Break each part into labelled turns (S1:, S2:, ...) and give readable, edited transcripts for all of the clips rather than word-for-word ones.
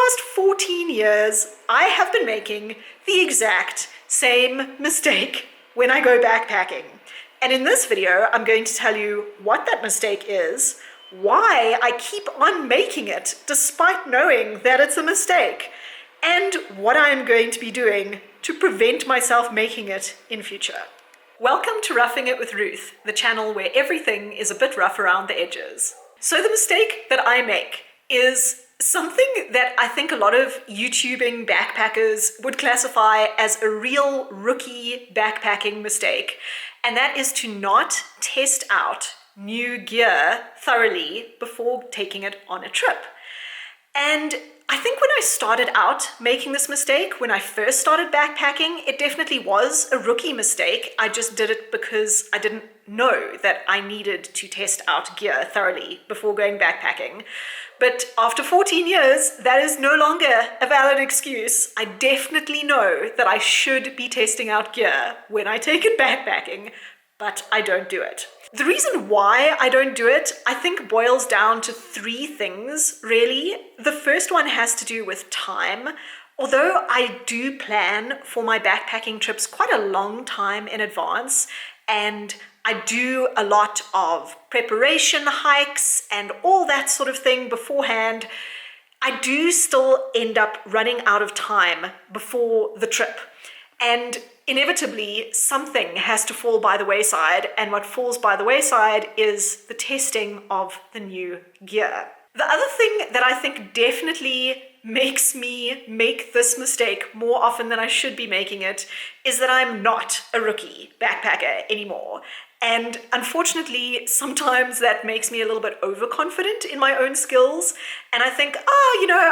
S1: past 14 years, I have been making the exact same mistake when I go backpacking. And in this video, I'm going to tell you what that mistake is, why I keep on making it despite knowing that it's a mistake, and what I'm going to be doing to prevent myself making it in future. Welcome to Roughing It with Ruth, the channel where everything is a bit rough around the edges. So the mistake that I make is something that I think a lot of YouTubing backpackers would classify as a real rookie backpacking mistake, and that is to not test out new gear thoroughly before taking it on a trip. And I think when I started out making this mistake, when I first started backpacking, it definitely was a rookie mistake. I just did it because I didn't know that I needed to test out gear thoroughly before going backpacking. But after 14 years, that is no longer a valid excuse. I definitely know that I should be testing out gear when I take it backpacking, but I don't do it. The reason why I don't do it, I think, boils down to three things, really. The first one has to do with time. Although I do plan for my backpacking trips quite a long time in advance, and I do a lot of preparation hikes and all that sort of thing beforehand, I do still end up running out of time before the trip. And inevitably, something has to fall by the wayside, and what falls by the wayside is the testing of the new gear. The other thing that I think definitely makes me make this mistake more often than I should be making it is that I'm not a rookie backpacker anymore. And unfortunately, sometimes that makes me a little bit overconfident in my own skills. And I think,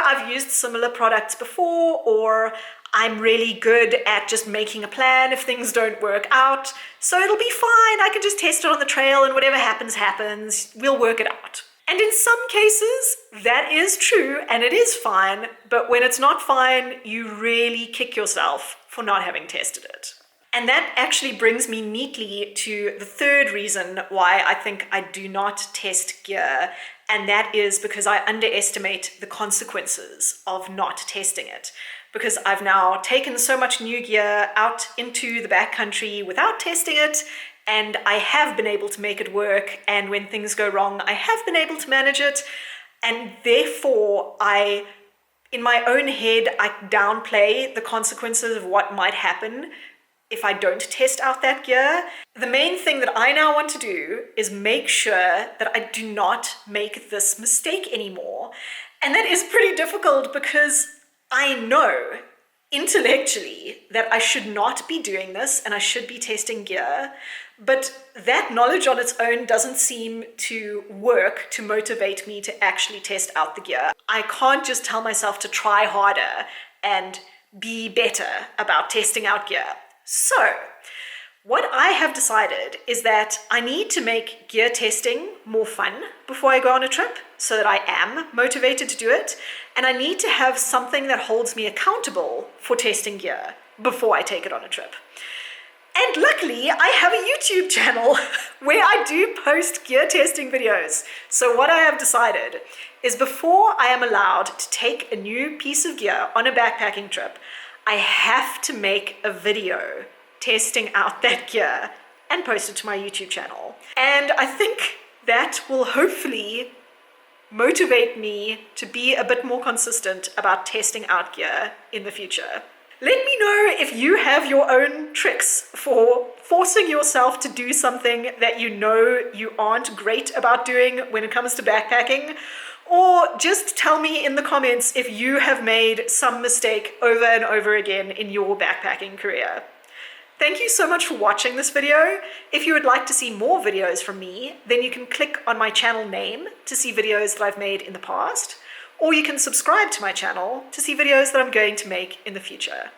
S1: I've used similar products before, or I'm really good at just making a plan if things don't work out. So it'll be fine. I can just test it on the trail, and whatever happens, happens. We'll work it out. And in some cases, that is true and it is fine. But when it's not fine, you really kick yourself for not having tested it. And that actually brings me neatly to the third reason why I think I do not test gear, and that is because I underestimate the consequences of not testing it. Because I've now taken so much new gear out into the backcountry without testing it, and I have been able to make it work, and when things go wrong, I have been able to manage it, and therefore in my own head, I downplay the consequences of what might happen if I don't test out that gear. The main thing that I now want to do is make sure that I do not make this mistake anymore. And that is pretty difficult because I know intellectually that I should not be doing this and I should be testing gear, but that knowledge on its own doesn't seem to work to motivate me to actually test out the gear. I can't just tell myself to try harder and be better about testing out gear. So, what I have decided is that I need to make gear testing more fun before I go on a trip so that I am motivated to do it, and I need to have something that holds me accountable for testing gear before I take it on a trip. And luckily, I have a YouTube channel where I do post gear testing videos. So what I have decided is before I am allowed to take a new piece of gear on a backpacking trip, I have to make a video testing out that gear and post it to my YouTube channel. And I think that will hopefully motivate me to be a bit more consistent about testing out gear in the future. Let me know if you have your own tricks for forcing yourself to do something that you know you aren't great about doing when it comes to backpacking. Or just tell me in the comments if you have made some mistake over and over again in your backpacking career. Thank you so much for watching this video. If you would like to see more videos from me, then you can click on my channel name to see videos that I've made in the past, or you can subscribe to my channel to see videos that I'm going to make in the future.